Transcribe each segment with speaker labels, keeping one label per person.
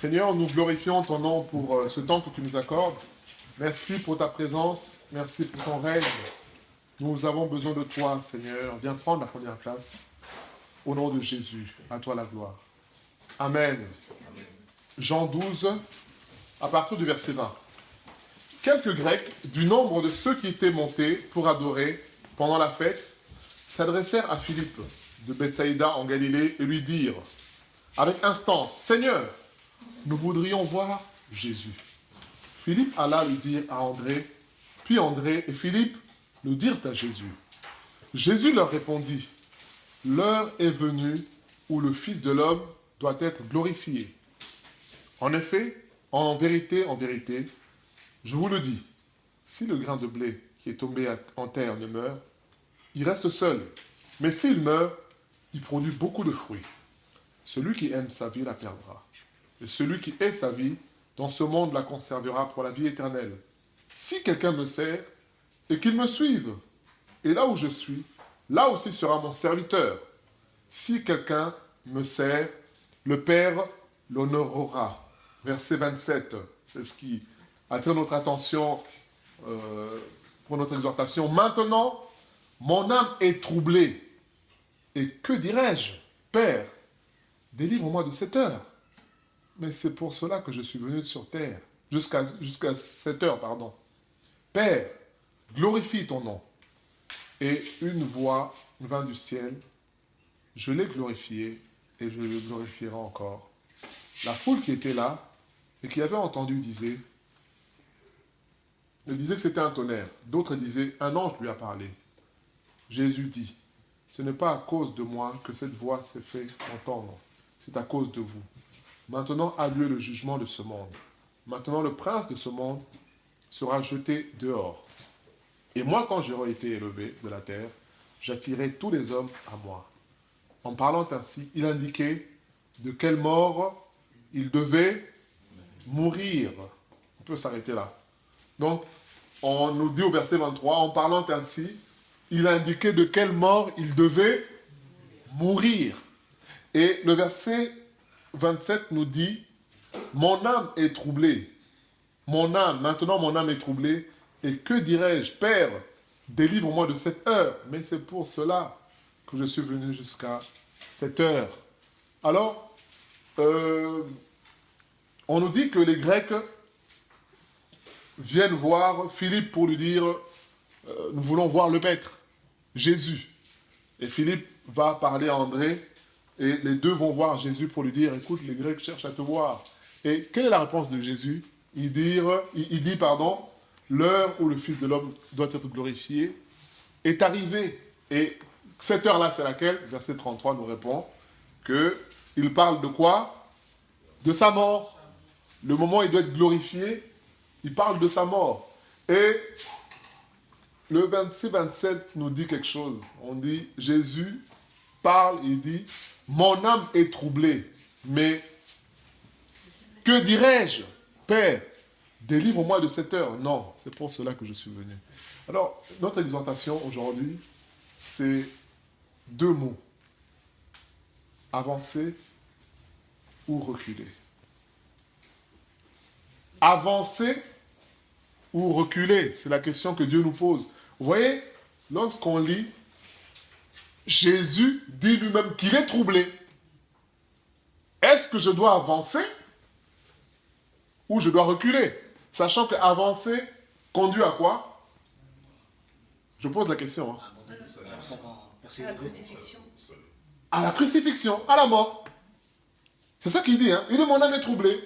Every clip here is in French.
Speaker 1: Seigneur, nous glorifions ton nom pour ce temps que tu nous accordes. Merci pour ta présence, merci pour ton règne. Nous avons besoin de toi, Seigneur. Viens prendre la première place. Au nom de Jésus, à toi la gloire. Amen. Amen. Jean 12, à partir du verset 20. Quelques Grecs, du nombre de ceux qui étaient montés pour adorer pendant la fête, s'adressèrent à Philippe de Bethsaïda en Galilée et lui dirent, avec instance, Seigneur, nous voudrions voir Jésus. Philippe alla le dire à André, puis André et Philippe le dirent à Jésus. Jésus leur répondit, l'heure est venue où le Fils de l'homme doit être glorifié. En effet, en vérité, je vous le dis, si le grain de blé qui est tombé en terre ne meurt, il reste seul. Mais s'il meurt, il produit beaucoup de fruits. Celui qui aime sa vie la perdra. Et celui qui hait sa vie, dans ce monde, la conservera pour la vie éternelle. Si quelqu'un me sert, et qu'il me suive, et là où je suis, là aussi sera mon serviteur. Si quelqu'un me sert, le Père l'honorera. Verset 27, c'est ce qui attire notre attention pour notre exhortation. Maintenant, mon âme est troublée. Et que dirais-je? Père, délivre-moi de cette heure. Mais c'est pour cela que je suis venu sur terre, jusqu'à cette heure, pardon. Père, glorifie ton nom. Et une voix vint du ciel. Je l'ai glorifié et je le glorifierai encore. La foule qui était là et qui avait entendu disait que c'était un tonnerre. D'autres disaient, un ange lui a parlé. Jésus dit, ce n'est pas à cause de moi que cette voix s'est fait entendre. C'est à cause de vous. Maintenant a lieu le jugement de ce monde. Maintenant le prince de ce monde sera jeté dehors. Et moi, quand j'aurai été élevé de la terre, j'attirerai tous les hommes à moi. En parlant ainsi, il indiquait de quelle mort il devait mourir. On peut s'arrêter là. Donc, on nous dit au verset 23, en parlant ainsi, il indiquait de quelle mort il devait mourir. Et le verset 27 nous dit, mon âme est troublée. Maintenant mon âme est troublée. Et que dirais-je, Père, délivre-moi de cette heure. Mais c'est pour cela que je suis venu jusqu'à cette heure. Alors, on nous dit que les Grecs viennent voir Philippe pour lui dire, nous voulons voir le Maître, Jésus. Et Philippe va parler à André, et les deux vont voir Jésus pour lui dire, écoute, les Grecs cherchent à te voir. Et quelle est la réponse de Jésus? Il dit, l'heure où le Fils de l'homme doit être glorifié est arrivée. Et cette heure-là, c'est laquelle? Verset 33 nous répond qu'il parle de quoi? De sa mort. Le moment où il doit être glorifié, il parle de sa mort. Et le 26-27 nous dit quelque chose. On dit, Jésus parle, il dit, mon âme est troublée, mais que dirais-je, Père, délivre-moi de cette heure. Non, c'est pour cela que je suis venu. Alors, notre exhortation aujourd'hui, c'est deux mots. Avancer ou reculer. Avancer ou reculer, c'est la question que Dieu nous pose. Vous voyez, lorsqu'on lit, Jésus dit lui-même qu'il est troublé. Est-ce que je dois avancer ou je dois reculer? Sachant qu'avancer conduit à quoi? Je pose la question.
Speaker 2: À la crucifixion.
Speaker 1: À la crucifixion, à la mort. C'est ça qu'il dit. Il dit, mon âme est troublée.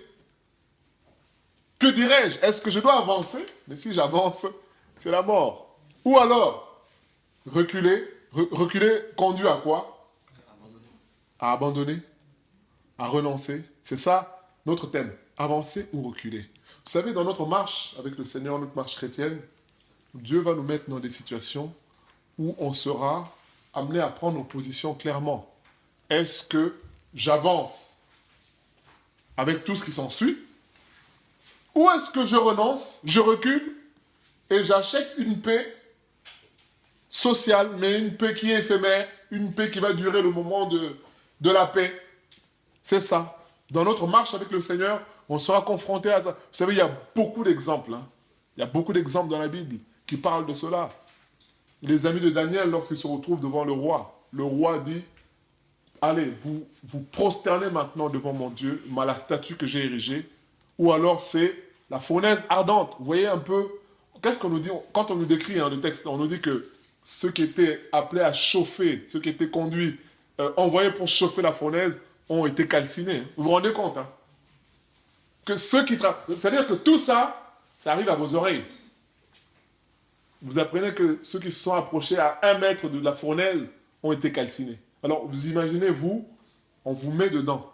Speaker 1: Que dirais-je? Est-ce que je dois avancer? Mais si j'avance, c'est la mort. Ou alors, reculer. Reculer conduit à quoi? À abandonner. À renoncer. C'est ça notre thème. Avancer ou reculer. Vous savez, dans notre marche avec le Seigneur, notre marche chrétienne, Dieu va nous mettre dans des situations où on sera amené à prendre nos positions clairement. Est-ce que j'avance avec tout ce qui s'ensuit? Ou est-ce que je renonce, je recule et j'achète une paix sociale, mais une paix qui est éphémère, une paix qui va durer le moment de la paix? C'est ça. Dans notre marche avec le Seigneur, on sera confronté à ça. Vous savez, il y a beaucoup d'exemples. Hein. Il y a beaucoup d'exemples dans la Bible qui parlent de cela. Les amis de Daniel, lorsqu'ils se retrouvent devant le roi dit, allez, vous prosternez maintenant devant mon Dieu, la statue que j'ai érigée, ou alors c'est la fournaise ardente. Vous voyez un peu, qu'est-ce qu'on nous dit, quand on nous décrit le texte, on nous dit que ceux qui étaient appelés à chauffer, ceux qui étaient conduits, envoyés pour chauffer la fournaise, ont été calcinés. Vous vous rendez compte, hein? Que ceux qui travaillent, c'est-à-dire que tout ça, ça arrive à vos oreilles. Vous apprenez que ceux qui se sont approchés à 1 mètre de la fournaise ont été calcinés. Alors, vous imaginez, on vous met dedans,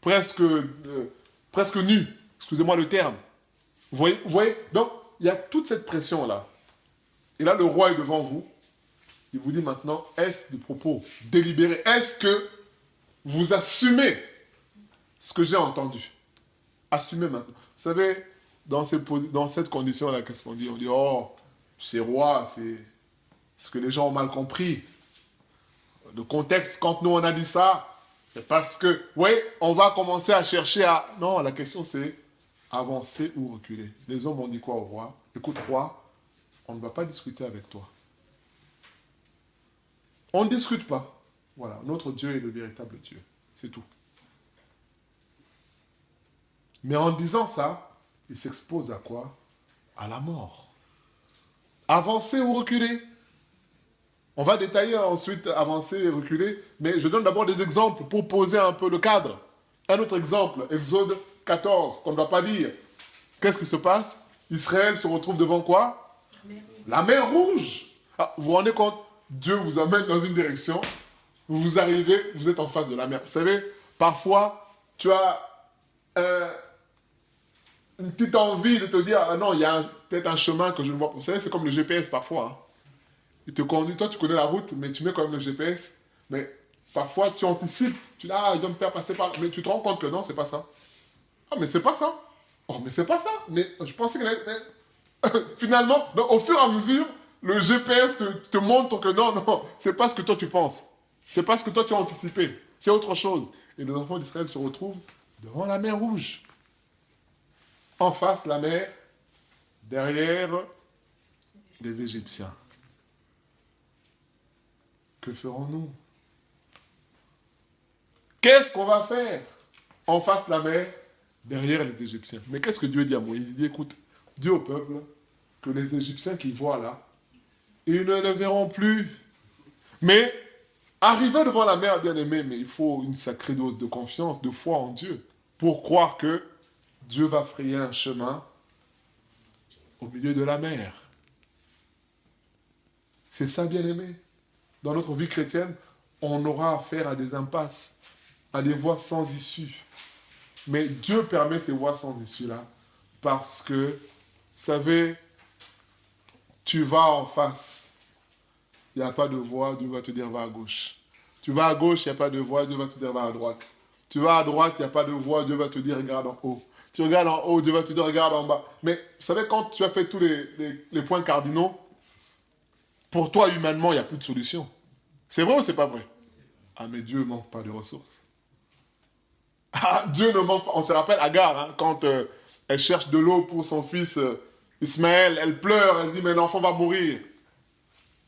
Speaker 1: presque nu, excusez-moi le terme. Vous voyez, donc, il y a toute cette pression-là. Et là, le roi est devant vous. Il vous dit maintenant, est-ce des propos délibérés? Est-ce que vous assumez ce que j'ai entendu? Assumez maintenant. Vous savez, dans cette condition-là, qu'est-ce qu'on dit? On dit, oh, c'est roi, c'est ce que les gens ont mal compris. Le contexte, quand nous on a dit ça, c'est parce que, oui, on va commencer à chercher à... Non, la question c'est avancer ou reculer. Les hommes ont dit quoi au roi? Écoute, roi, on ne va pas discuter avec toi. On ne discute pas. Voilà, notre Dieu est le véritable Dieu. C'est tout. Mais en disant ça, il s'expose à quoi? À la mort. Avancer ou reculer? On va détailler ensuite avancer et reculer, mais je donne d'abord des exemples pour poser un peu le cadre. Un autre exemple, Exode 14, qu'on ne doit pas lire. Qu'est-ce qui se passe? Israël se retrouve devant quoi? La mer Rouge. Ah, vous vous rendez compte? Dieu vous amène dans une direction, vous arrivez, vous êtes en face de la mer. Vous savez, parfois, tu as une petite envie de te dire, ah non, il y a peut-être un chemin que je ne vois pas. Vous savez, c'est comme le GPS parfois. Hein. Il te conduit, toi tu connais la route, mais tu mets quand même le GPS. Mais parfois tu anticipes, tu dis, ah, il doit me faire passer par là. Mais tu te rends compte que non, c'est pas ça. Ah, mais c'est pas ça. Oh, mais c'est pas ça. Mais je pensais que... Finalement, donc, au fur et à mesure, le GPS te montre que non, c'est pas ce que toi tu penses. C'est pas ce que toi tu as anticipé. C'est autre chose. Et les enfants d'Israël se retrouvent devant la mer Rouge. En face, la mer, derrière les Égyptiens. Que ferons-nous? Qu'est-ce qu'on va faire? En face de la mer, derrière les Égyptiens. Mais qu'est-ce que Dieu dit à Moïse? Il dit, écoute, dis au peuple que les Égyptiens qui voient là, ils ne le verront plus. Mais, arriver devant la mer, bien aimé, mais il faut une sacrée dose de confiance, de foi en Dieu, pour croire que Dieu va frayer un chemin au milieu de la mer. C'est ça, bien aimé. Dans notre vie chrétienne, on aura affaire à des impasses, à des voies sans issue. Mais Dieu permet ces voies sans issue-là parce que, vous savez, tu vas en face, il n'y a pas de voie, Dieu va te dire va à gauche. Tu vas à gauche, il n'y a pas de voie, Dieu va te dire va à droite. Tu vas à droite, il n'y a pas de voie, Dieu va te dire regarde en haut. Tu regardes en haut, Dieu va te dire regarde en bas. Mais vous savez, quand tu as fait tous les points cardinaux, pour toi, humainement, il n'y a plus de solution. C'est vrai ou c'est pas vrai? Ah, mais Dieu ne manque pas de ressources. Ah, Dieu ne manque pas. On se rappelle Agar, hein, quand elle cherche de l'eau pour son fils Ismaël, elle pleure, elle se dit, mais l'enfant va mourir.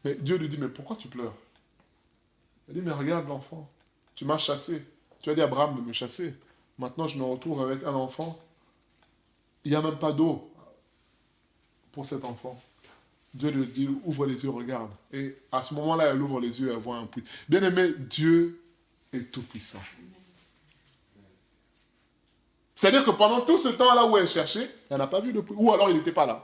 Speaker 1: Mais Dieu lui dit, mais pourquoi tu pleures? Elle dit, mais regarde l'enfant, tu m'as chassé. Tu as dit à Abraham de me chasser. Maintenant, je me retrouve avec un enfant. Il n'y a même pas d'eau pour cet enfant. Dieu lui dit, ouvre les yeux, regarde. Et à ce moment-là, elle ouvre les yeux, elle voit un puits. Bien aimé, Dieu est tout puissant. C'est-à-dire que pendant tout ce temps-là où elle cherchait, elle n'a pas vu de puits. Ou alors il n'était pas là.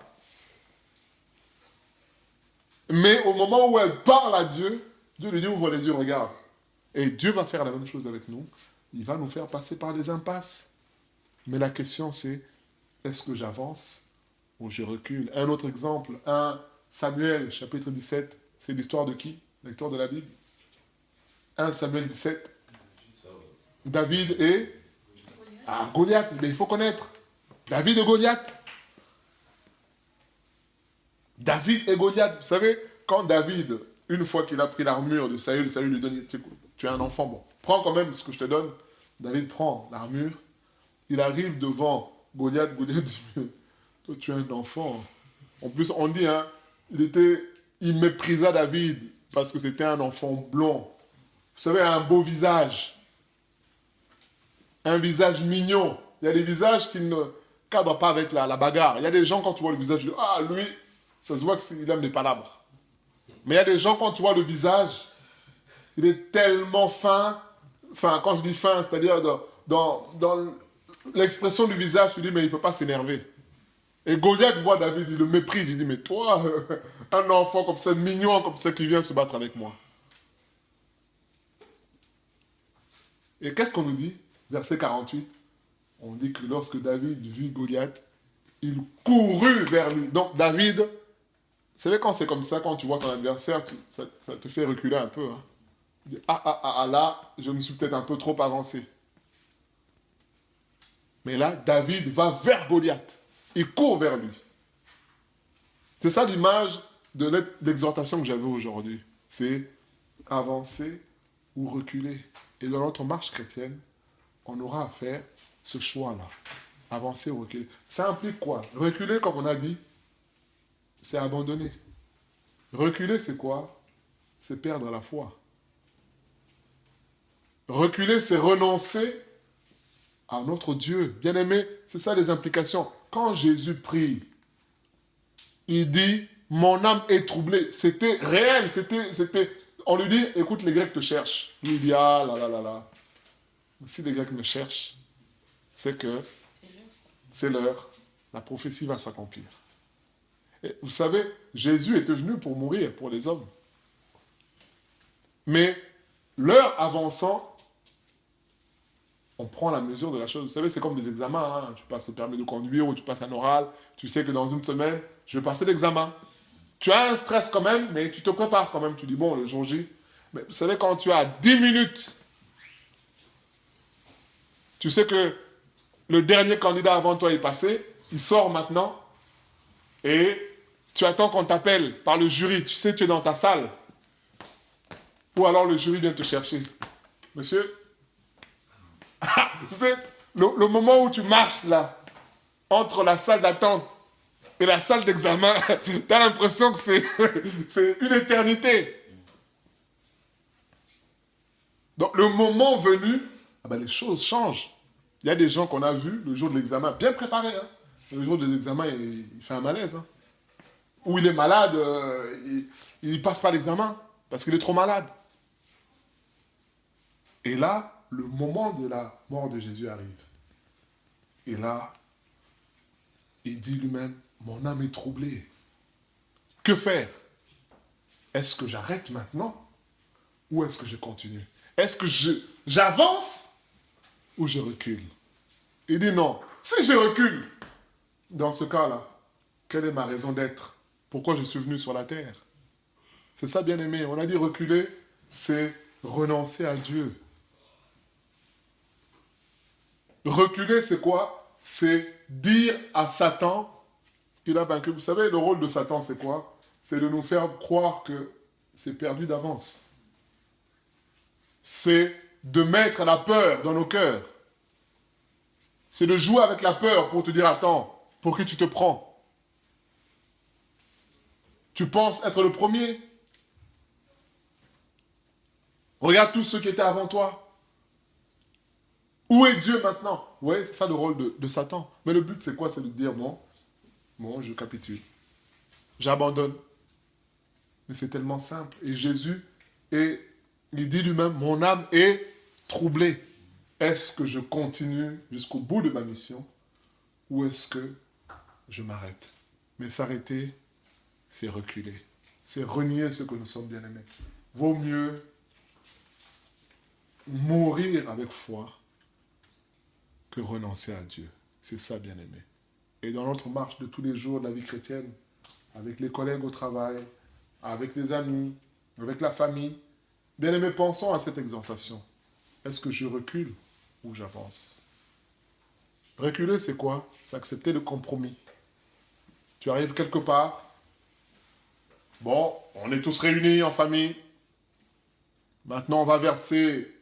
Speaker 1: Mais au moment où elle parle à Dieu, Dieu lui dit, ouvre les yeux, regarde. Et Dieu va faire la même chose avec nous. Il va nous faire passer par des impasses. Mais la question c'est, est-ce que j'avance ou je recule? Un autre exemple, 1 Samuel, chapitre 17, c'est l'histoire de qui? L'histoire de la Bible. 1 Samuel 17. David et Goliath. Mais il faut connaître. David et Goliath. David et Goliath. Vous savez, quand David, une fois qu'il a pris l'armure de Saül, Saül lui donne, tu es un enfant, bon, prends quand même ce que je te donne. David prend l'armure, il arrive devant Goliath. Goliath dit, mais toi tu es un enfant. En plus, on dit, hein, il méprisa David parce que c'était un enfant blond. Vous savez, un beau visage, un visage mignon. Il y a des visages qui ne cadrent pas avec la bagarre. Il y a des gens, quand tu vois le visage, tu dis, ah, lui, ça se voit qu'il aime les palabres. Mais il y a des gens, quand tu vois le visage, il est tellement fin. Enfin, quand je dis fin, c'est-à-dire dans l'expression du visage, tu dis, mais il ne peut pas s'énerver. Et Goliath voit David, il le méprise, il dit, mais toi, un enfant comme ça, mignon comme ça, qui vient se battre avec moi. Et qu'est-ce qu'on nous dit? Verset 48. On dit que lorsque David vit Goliath, il courut vers lui. Donc David, vous savez quand c'est comme ça, quand tu vois ton adversaire, ça te fait reculer un peu. Hein. Tu dis, là, je me suis peut-être un peu trop avancé. Mais là, David va vers Goliath. Il court vers lui. C'est ça l'image de l'exhortation que j'avais aujourd'hui. C'est avancer ou reculer. Et dans notre marche chrétienne, on aura à faire ce choix-là. Avancer ou reculer. Ça implique quoi? Reculer, comme on a dit, c'est abandonner. Reculer, c'est quoi? C'est perdre la foi. Reculer, c'est renoncer à notre Dieu. Bien-aimé, c'est ça les implications. Quand Jésus prie, il dit, mon âme est troublée. C'était réel, on lui dit, écoute, les Grecs te cherchent. Lui, il dit, ah là là là là. Si les Grecs me cherchent, c'est que c'est l'heure. La prophétie va s'accomplir. Et vous savez, Jésus était venu pour mourir pour les hommes. Mais l'heure avançant, on prend la mesure de la chose. Vous savez, c'est comme des examens. Hein. Tu passes le permis de conduire ou tu passes un oral. Tu sais que dans une semaine, je vais passer l'examen. Tu as un stress quand même, mais tu te prépares quand même. Tu dis, bon, le jour J. Mais vous savez, quand tu as 10 minutes, tu sais que le dernier candidat avant toi est passé, il sort maintenant, et tu attends qu'on t'appelle par le jury. Tu sais, tu es dans ta salle. Ou alors le jury vient te chercher. Monsieur, tu sais, le moment où tu marches là, entre la salle d'attente et la salle d'examen, tu as l'impression que c'est une éternité. Donc le moment venu, les choses changent. Il y a des gens qu'on a vus le jour de l'examen, bien préparés. Hein. Le jour de l'examen, il fait un malaise. Hein. Ou il est malade, il ne passe pas l'examen parce qu'il est trop malade. Et là, le moment de la mort de Jésus arrive. Et là, il dit lui-même, mon âme est troublée. Que faire? Est-ce que j'arrête maintenant? Ou est-ce que je continue? Est-ce que j'avance ou je recule? Il dit non. Si je recule, dans ce cas-là, quelle est ma raison d'être? Pourquoi je suis venu sur la terre? C'est ça, bien-aimé. On a dit reculer, c'est renoncer à Dieu. Reculer, c'est quoi? C'est dire à Satan qu'il a vaincu. Vous savez, le rôle de Satan, c'est quoi? C'est de nous faire croire que c'est perdu d'avance. C'est de mettre la peur dans nos cœurs. C'est de jouer avec la peur pour te dire, attends, pour qui tu te prends? Tu penses être le premier? Regarde tous ceux qui étaient avant toi. Où est Dieu maintenant? Oui, c'est ça le rôle de Satan. Mais le but, c'est quoi? C'est de dire, bon, je capitule. J'abandonne. Mais c'est tellement simple. Et Jésus, il dit lui-même, mon âme est troublée. Est-ce que je continue jusqu'au bout de ma mission? Ou est-ce que je m'arrête? Mais s'arrêter, c'est reculer. C'est renier ce que nous sommes bien-aimés. Vaut mieux mourir avec foi que renoncer à Dieu. C'est ça, bien-aimé. Et dans notre marche de tous les jours de la vie chrétienne, avec les collègues au travail, avec les amis, avec la famille, bien-aimé, pensons à cette exhortation. Est-ce que je recule ou j'avance? Reculer, c'est quoi? C'est accepter le compromis. Tu arrives quelque part, bon, on est tous réunis en famille. Maintenant, on va verser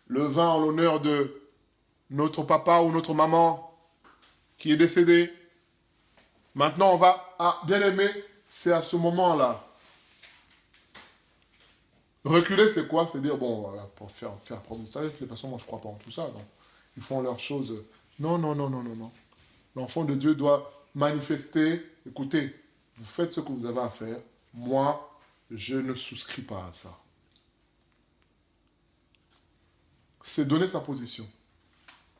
Speaker 1: le vin en l'honneur de notre papa ou notre maman qui est décédé. Maintenant, on va... Ah, bien aimé, c'est à ce moment-là. Reculer, c'est quoi? C'est dire, bon, voilà, pour faire preuve de sagesse, de toute façon, moi, je ne crois pas en tout ça. Donc, ils font leurs choses. Non, non, non, non, non, non. L'enfant de Dieu doit manifester, écoutez, vous faites ce que vous avez à faire. Moi, je ne souscris pas à ça. C'est donner sa position.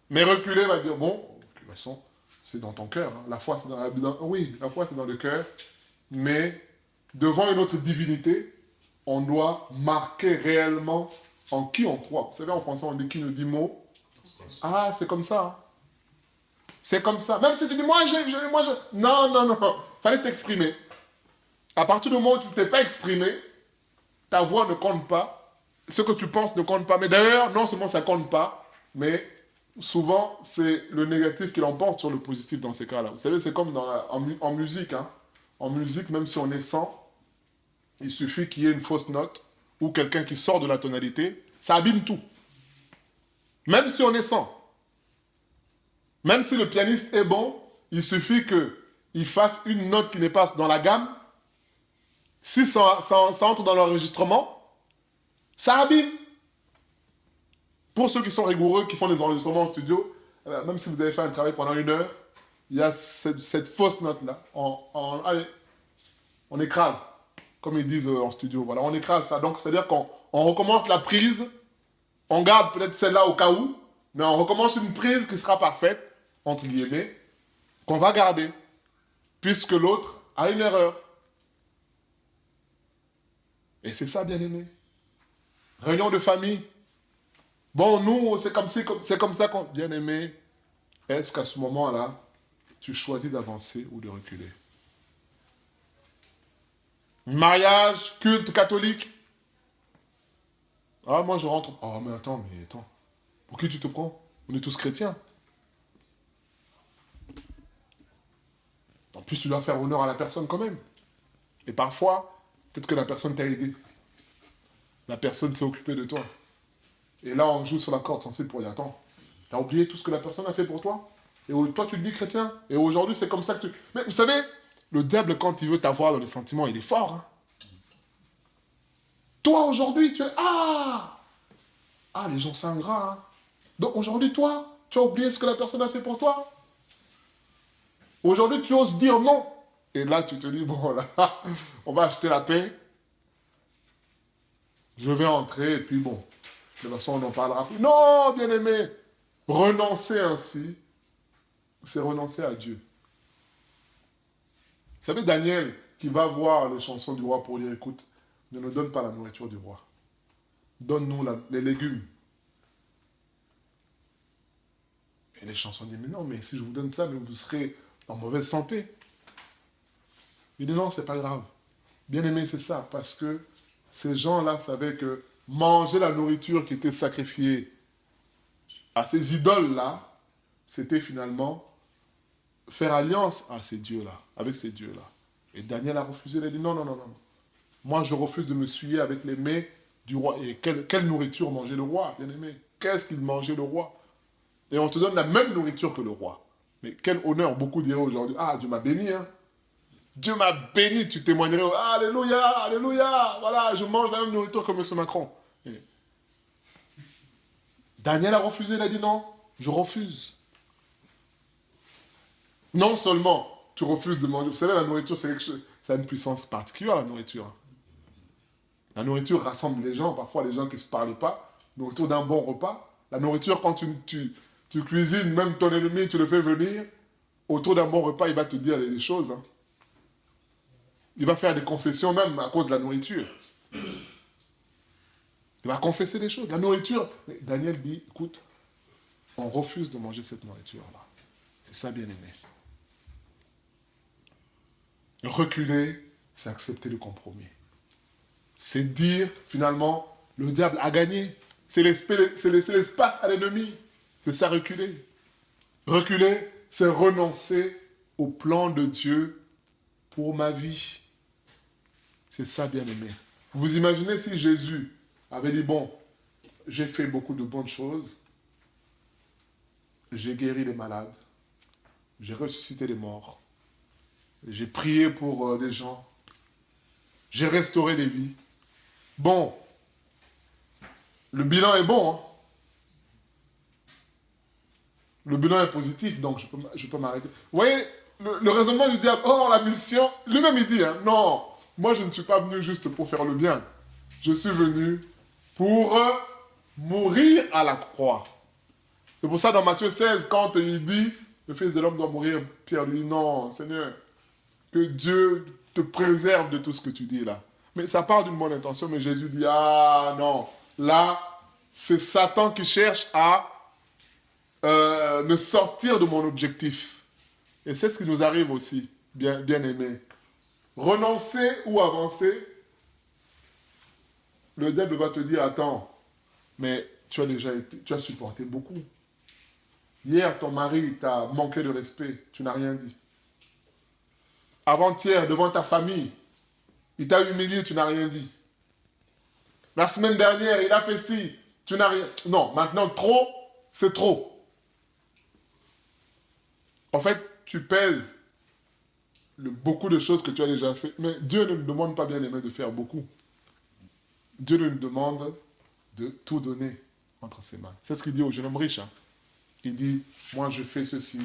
Speaker 1: Mais reculer va dire, bon, de toute façon, c'est dans ton cœur. Hein. La foi, c'est oui, la foi, c'est dans le cœur. Mais devant une autre divinité, on doit marquer réellement en qui on croit. Vous savez, en français, on dit qui nous dit mot. Ah, c'est comme ça. Hein. C'est comme ça. Même si tu dis, moi, je... Non, non, non. Fallait t'exprimer. À partir du moment où tu ne t'es pas exprimé, ta voix ne compte pas. Ce que tu penses ne compte pas. Mais d'ailleurs, non seulement ça ne compte pas, mais souvent, c'est le négatif qui l'emporte sur le positif dans ces cas-là. Vous savez, c'est comme en musique. Hein. En musique, même si on est 100, il suffit qu'il y ait une fausse note ou quelqu'un qui sort de la tonalité, ça abîme tout. Même si on est 100. Même si le pianiste est bon, il suffit qu'il fasse une note qui n'est pas dans la gamme. Si ça entre dans l'enregistrement, ça abîme. Pour ceux qui sont rigoureux, qui font des enregistrements en studio, même si vous avez fait un travail pendant 1 heure, il y a cette fausse note-là. Allez, on écrase, comme ils disent en studio. Voilà, on écrase ça. Donc, c'est-à-dire qu'on recommence la prise, on garde peut-être celle-là au cas où, mais on recommence une prise qui sera parfaite, entre guillemets, qu'on va garder, puisque l'autre a une erreur. Et c'est ça, bien aimé. Réunion de famille. Bon, nous, c'est comme ça qu'on... Bien aimé, est-ce qu'à ce moment-là, tu choisis d'avancer ou de reculer? Mariage, culte catholique. Ah, moi, je rentre... Oh, mais attends. Pour qui tu te prends? On est tous chrétiens. En plus, tu dois faire honneur à la personne quand même. Et parfois, peut-être que la personne t'a aidé. La personne s'est occupée de toi. Et là, on joue sur la corde sensible pour dire, attends, t'as oublié tout ce que la personne a fait pour toi? Et toi, tu te dis chrétien. Et aujourd'hui, c'est comme ça que tu... Mais vous savez, le diable, quand il veut t'avoir dans les sentiments, il est fort. Hein? Toi, aujourd'hui, tu es... Ah, les gens sont ingrats. Hein? Donc, aujourd'hui, toi, tu as oublié ce que la personne a fait pour toi? Aujourd'hui, tu oses dire non. Et là, tu te dis, bon, là, on va acheter la paix. Je vais entrer, et puis bon, de toute façon, on n'en parlera plus. Non, bien-aimé, renoncer ainsi, c'est renoncer à Dieu. Vous savez, Daniel, qui va voir les chansons du roi pour dire, écoute, ne nous donne pas la nourriture du roi. Donne-nous les légumes. Et les chansons disent, mais non, mais si je vous donne ça, mais vous serez en mauvaise santé. Il dit, non, c'est pas grave. Bien-aimé, c'est ça, parce que ces gens-là savaient que manger la nourriture qui était sacrifiée à ces idoles-là, c'était finalement faire alliance à ces dieux-là, avec ces dieux-là. Et Daniel a refusé, il a dit non, non, non, non. Moi, je refuse de me souiller avec les mets du roi. Et quelle nourriture mangeait le roi, bien-aimé? Qu'est-ce qu'il mangeait le roi? Et on te donne la même nourriture que le roi. Mais quel honneur, beaucoup diraient aujourd'hui. Ah, Dieu m'a béni, hein. Dieu m'a béni, tu témoignerais. Alléluia, alléluia. Voilà, je mange la même nourriture que M. Macron. Et Daniel a refusé, il a dit non, je refuse. Non seulement tu refuses de manger. Vous savez, la nourriture, c'est quelque chose. Ça a une puissance particulière, la nourriture. La nourriture rassemble les gens, parfois les gens qui ne se parlent pas, autour d'un bon repas. La nourriture, quand tu cuisines, même ton ennemi, tu le fais venir, autour d'un bon repas, il va te dire des choses. Hein. Il va faire des confessions même à cause de la nourriture. Il va confesser des choses. La nourriture, Daniel dit, écoute, on refuse de manger cette nourriture-là. C'est ça, bien aimé. Reculer, c'est accepter le compromis. C'est dire, finalement, le diable a gagné. C'est laisser l'espace à l'ennemi. C'est ça, reculer. Reculer, c'est renoncer au plan de Dieu pour ma vie. C'est ça, bien aimé. Vous imaginez si Jésus avait dit, bon, j'ai fait beaucoup de bonnes choses, j'ai guéri les malades, j'ai ressuscité les morts, j'ai prié pour des gens, j'ai restauré des vies. Bon, le bilan est bon, hein. Le bilan est positif, donc je peux m'arrêter. Vous voyez, le raisonnement du diable, oh, la mission, lui-même il dit, hein, non, moi je ne suis pas venu juste pour faire le bien. Je suis venu pour mourir à la croix. C'est pour ça dans Matthieu 16, quand il dit, le Fils de l'homme doit mourir, Pierre lui dit, non, Seigneur, que Dieu te préserve de tout ce que tu dis là. Mais ça part d'une bonne intention, mais Jésus dit, ah non, là, c'est Satan qui cherche à me sortir de mon objectif. Et c'est ce qui nous arrive aussi, bien aimés. Renoncer ou avancer, le diable va te dire, attends, mais tu as supporté beaucoup. Hier, ton mari t'a manqué de respect, tu n'as rien dit. Avant-hier, devant ta famille, il t'a humilié, tu n'as rien dit. La semaine dernière, il a fait ci, tu n'as rien... Non, maintenant, trop, c'est trop. En fait, tu pèses beaucoup de choses que tu as déjà fait. Mais Dieu ne nous demande pas, bien aimé, de faire beaucoup. Dieu nous demande de tout donner entre ses mains. C'est ce qu'il dit au jeune homme riche. Hein. Il dit, moi je fais ceci,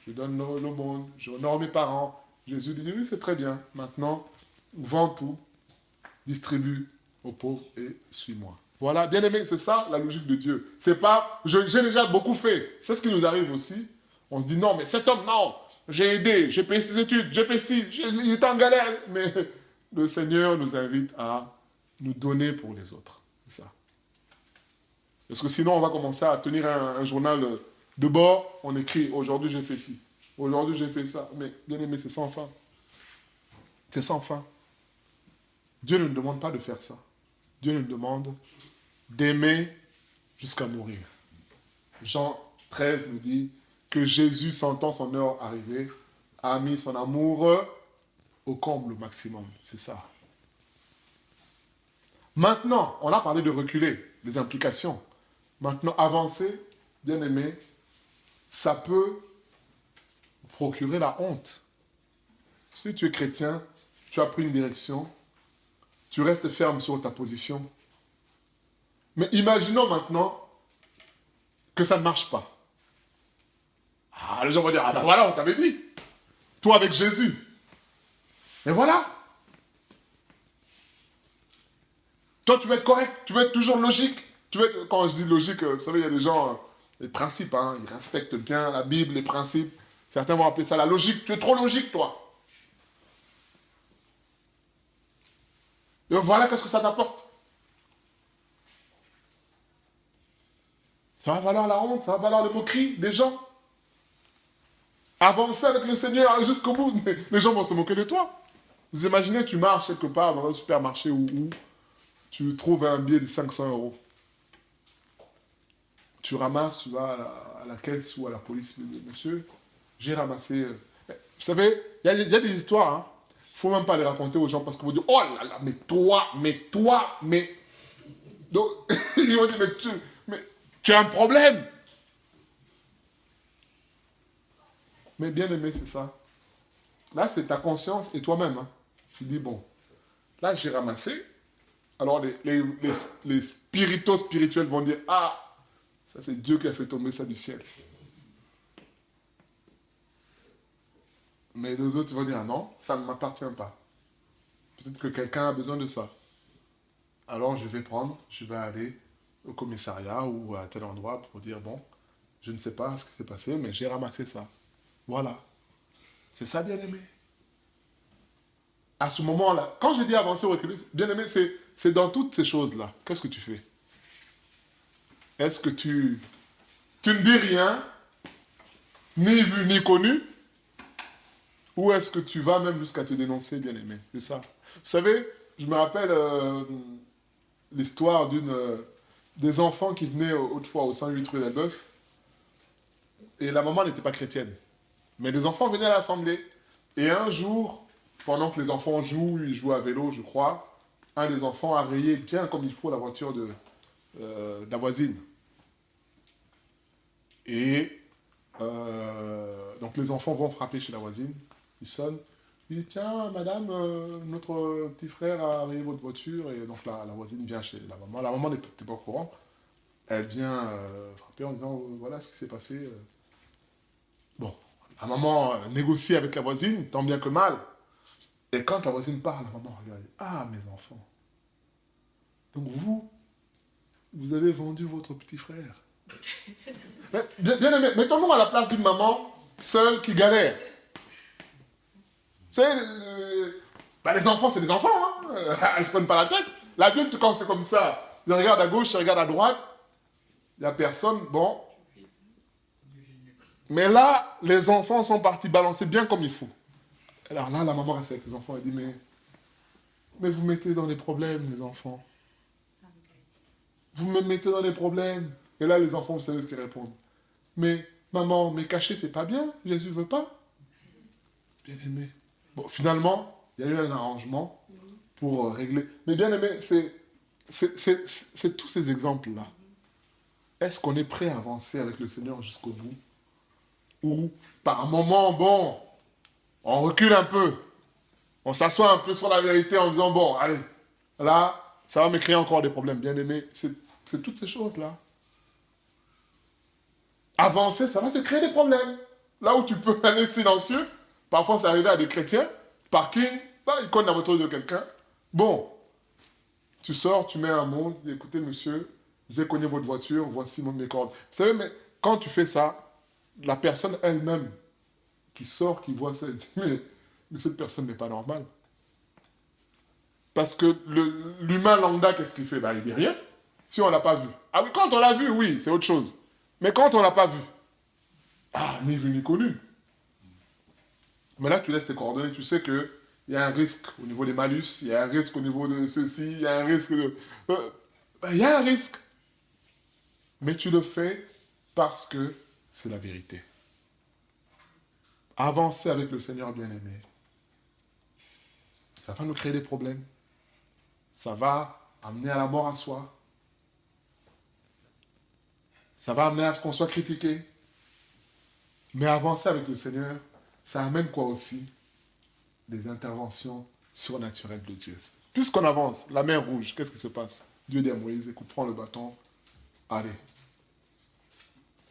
Speaker 1: je donne l'aumône, je honore mes parents. Jésus dit, oui, c'est très bien. Maintenant, vends tout, distribue aux pauvres et suis-moi. Voilà, bien aimé, c'est ça la logique de Dieu. C'est pas, j'ai déjà beaucoup fait. C'est ce qui nous arrive aussi. On se dit, non, mais cet homme, non, j'ai aidé, j'ai payé ses études, j'ai fait ci, il est en galère. Mais le Seigneur nous invite à nous donner pour les autres. C'est ça. Parce que sinon, on va commencer à tenir un journal de bord, on écrit, aujourd'hui j'ai fait ci, aujourd'hui j'ai fait ça. Mais bien aimé, c'est sans fin. C'est sans fin. Dieu ne nous demande pas de faire ça. Dieu nous demande d'aimer jusqu'à mourir. Jean 13 nous dit que Jésus, sentant son heure arriver, a mis son amour au comble, au maximum. C'est ça. Maintenant, on a parlé de reculer, les implications. Maintenant, avancer, bien aimé, ça peut procurer la honte. Si tu es chrétien, tu as pris une direction, tu restes ferme sur ta position. Mais imaginons maintenant que ça ne marche pas. Ah, les gens vont dire, ah ben voilà, on t'avait dit. Toi avec Jésus. Et voilà. Toi, tu veux être correct, tu veux être toujours logique. Quand je dis logique, vous savez, il y a des gens, les principes, hein, ils respectent bien la Bible, les principes. Certains vont appeler ça la logique. Tu es trop logique, toi. Et voilà, qu'est-ce que ça t'apporte. Ça va valoir la honte, ça va valoir les moqueries des gens. Avancer avec le Seigneur jusqu'au bout, les gens vont se moquer de toi. Vous imaginez, tu marches quelque part dans un supermarché où tu trouves un billet de 500 €. Tu ramasses, tu vas à la caisse ou à la police, monsieur, j'ai ramassé... Vous savez, il y a des histoires, hein. Il ne faut même pas les raconter aux gens parce qu'ils vont dire, oh là là, mais toi... Donc, ils vont dire, mais tu as un problème. Mais bien aimé, c'est ça. Là, c'est ta conscience et toi-même. Hein. Tu dis, bon, là, j'ai ramassé. Alors, les spiritos spirituels vont dire, ah, ça, c'est Dieu qui a fait tomber ça du ciel. Mais les autres vont dire, ah non, ça ne m'appartient pas. Peut-être que quelqu'un a besoin de ça. Alors, je vais aller au commissariat ou à tel endroit pour dire, bon, je ne sais pas ce qui s'est passé, mais j'ai ramassé ça. Voilà. C'est ça, bien aimé. À ce moment-là, quand je dis avancer ou reculer, bien aimé, c'est dans toutes ces choses-là. Qu'est-ce que tu fais? Est-ce que tu ne dis rien, ni vu, ni connu? Ou est-ce que tu vas même jusqu'à te dénoncer, bien aimé? C'est ça. Vous savez, je me rappelle l'histoire des enfants qui venaient autrefois au 108 rue d'Elbeuf. Et la maman n'était pas chrétienne. Mais les enfants venaient à l'assemblée. Et un jour, pendant que les enfants ils jouent à vélo, je crois, un des enfants a rayé bien comme il faut la voiture de la voisine. Et Donc les enfants vont frapper chez la voisine. Ils sonnent. Il dit, tiens, madame, notre petit frère a rayé votre voiture. Et donc la voisine vient chez la maman. La maman n'était pas au courant. Elle vient frapper en disant, voilà ce qui s'est passé. Bon, la maman négocie avec la voisine, tant bien que mal. Et quand la voisine parle, la maman regarde. Ah, mes enfants. Donc vous avez vendu votre petit frère. Bien aimé, mettons-nous à la place d'une maman seule qui galère. Vous savez, les enfants, c'est des enfants. Hein. Ils ne se prennent pas la tête. L'adulte, quand c'est comme ça, il regarde à gauche, il regarde à droite. Il n'y a personne. Bon. Mais là, les enfants sont partis balancer bien comme il faut. Alors là, la maman reste avec les enfants et dit, mais vous mettez dans des problèmes, les enfants. Vous me mettez dans des problèmes. Et là, les enfants, vous savez ce qu'ils répondent. Mais, maman, mais cacher, c'est pas bien. Jésus veut pas. Bien aimé. Bon, finalement, il y a eu un arrangement pour régler. Mais bien aimé, c'est tous ces exemples-là. Est-ce qu'on est prêt à avancer avec le Seigneur jusqu'au bout? Ou, par un moment, bon, on recule un peu. On s'assoit un peu sur la vérité en disant, bon, allez, là, ça va me créer encore des problèmes. Bien aimé, c'est toutes ces choses-là. Avancer, ça va te créer des problèmes. Là où tu peux aller silencieux, parfois c'est arrivé à des chrétiens, parking, là, ils cognent la voiture de quelqu'un. Bon, tu sors, tu mets un mot, écoutez monsieur, j'ai cogné votre voiture, voici mes cordes. Vous savez, mais quand tu fais ça, la personne elle-même qui sort, qui voit ça, elle dit, mais cette personne n'est pas normale. Parce que l'humain lambda, qu'est-ce qu'il fait? Ben, il dit rien, si on ne l'a pas vu. Ah oui, quand on l'a vu, oui, c'est autre chose. Mais quand on ne l'a pas vu, ah, ni vu ni connu. Mais là, tu laisses tes coordonnées, tu sais qu'il y a un risque au niveau des malus, il y a un risque au niveau de ceci, il y a un risque de... il y a un risque. Mais tu le fais parce que c'est la vérité. Avancer avec le Seigneur bien-aimé, ça va nous créer des problèmes. Ça va amener à la mort à soi. Ça va amener à ce qu'on soit critiqué. Mais avancer avec le Seigneur, ça amène quoi aussi? Des interventions surnaturelles de Dieu. Puisqu'on avance, la mer rouge, qu'est-ce qui se passe? Dieu dit à Moïse, écoute, prends le bâton, allez.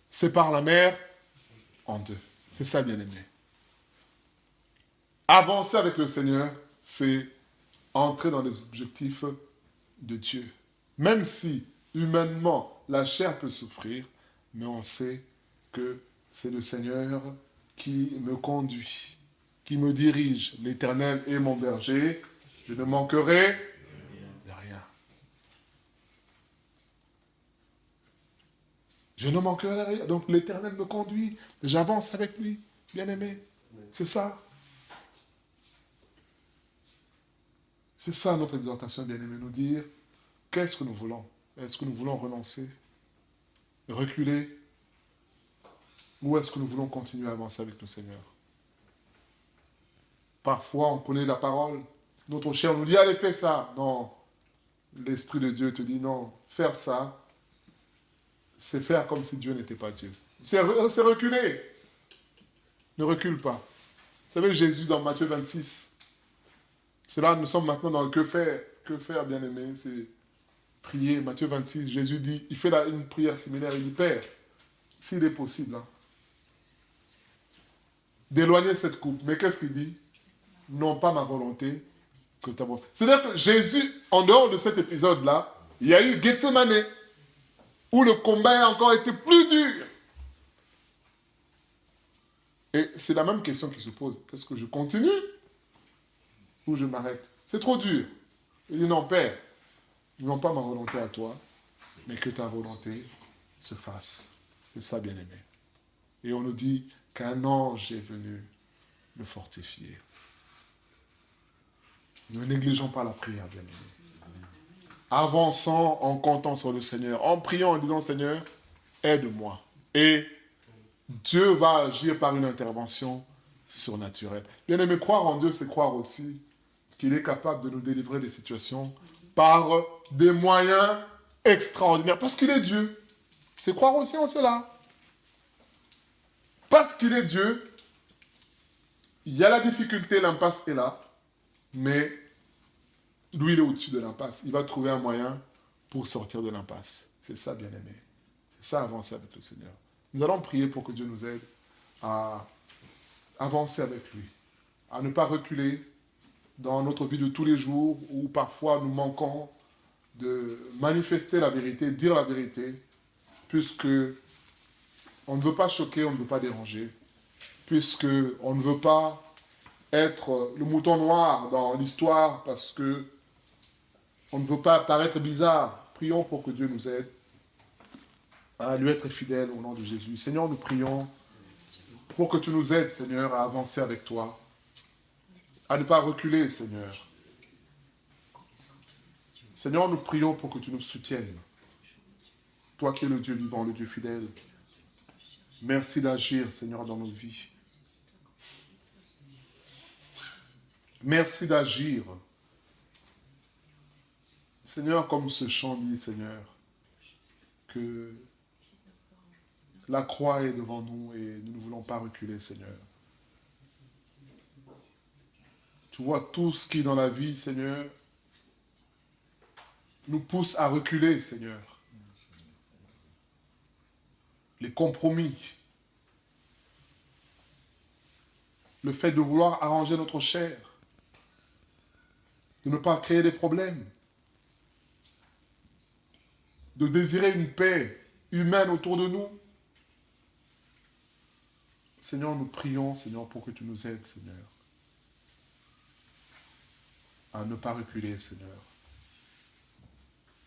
Speaker 1: Sépare la mer en deux. C'est ça, bien-aimé. Avancer avec le Seigneur, c'est entrer dans les objectifs de Dieu. Même si, humainement, la chair peut souffrir, mais on sait que c'est le Seigneur qui me conduit, qui me dirige. L'Éternel est mon berger, je ne manquerai de rien. Je ne manquerai de rien. Donc l'Éternel me conduit, j'avance avec lui, bien-aimé. C'est ça. C'est ça notre exhortation, bien-aimé, nous dire qu'est-ce que nous voulons. Est-ce que nous voulons renoncer, reculer, ou est-ce que nous voulons continuer à avancer avec le Seigneur? Parfois, on connaît la parole. Notre chair nous dit, allez, fais ça. Non. L'Esprit de Dieu te dit, non, faire ça, c'est faire comme si Dieu n'était pas Dieu. C'est reculer. Ne recule pas. Vous savez, Jésus, dans Matthieu 26, c'est là, nous sommes maintenant dans le que faire. Que faire, bien-aimé? C'est prier. Matthieu 26, Jésus dit, il fait une prière similaire. Il dit, Père, s'il est possible, hein, d'éloigner cette coupe. Mais qu'est-ce qu'il dit? Non pas ma volonté, que ta volonté. C'est-à-dire que Jésus, en dehors de cet épisode-là, il y a eu Gethsemane, où le combat a encore été plus dur. Et c'est la même question qui se pose. Est-ce que je continue ou je m'arrête? C'est trop dur. Il dit non, Père, non pas ma volonté à toi, mais que ta volonté se fasse. C'est ça, bien-aimé. Et on nous dit qu'un ange est venu le fortifier. Ne négligeons pas la prière, bien-aimé. Avançons en comptant sur le Seigneur, en priant, en disant, Seigneur, aide-moi. Et Dieu va agir par une intervention surnaturelle. Bien-aimé, croire en Dieu, c'est croire aussi qu'il est capable de nous délivrer des situations par des moyens extraordinaires. Parce qu'il est Dieu. C'est croire aussi en cela. Parce qu'il est Dieu, il y a la difficulté, l'impasse est là, mais lui, il est au-dessus de l'impasse. Il va trouver un moyen pour sortir de l'impasse. C'est ça, bien-aimé. C'est ça, avancer avec le Seigneur. Nous allons prier pour que Dieu nous aide à avancer avec lui, à ne pas reculer dans notre vie de tous les jours où parfois nous manquons de manifester la vérité, dire la vérité, puisque on ne veut pas choquer, on ne veut pas déranger, puisque on ne veut pas être le mouton noir dans l'histoire parce que on ne veut pas paraître bizarre. Prions pour que Dieu nous aide à lui être fidèle au nom de Jésus. Seigneur, nous prions pour que tu nous aides, Seigneur, à avancer avec toi, à ne pas reculer, Seigneur. Seigneur, nous prions pour que tu nous soutiennes. Toi qui es le Dieu vivant, le Dieu fidèle. Merci d'agir, Seigneur, dans nos vies. Merci d'agir. Seigneur, comme ce chant dit, Seigneur, que la croix est devant nous et nous ne voulons pas reculer, Seigneur. Tu vois, tout ce qui dans la vie, Seigneur, nous pousse à reculer, Seigneur. Les compromis, le fait de vouloir arranger notre chair, de ne pas créer des problèmes, de désirer une paix humaine autour de nous. Seigneur, nous prions, Seigneur, pour que tu nous aides, Seigneur, à ne pas reculer, Seigneur.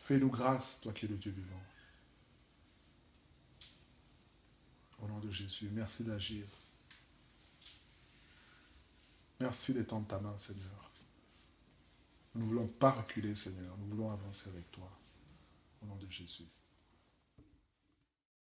Speaker 1: Fais-nous grâce, toi qui es le Dieu vivant. Au nom de Jésus, merci d'agir. Merci d'étendre ta main, Seigneur. Nous ne voulons pas reculer, Seigneur. Nous voulons avancer avec toi. Au nom de Jésus.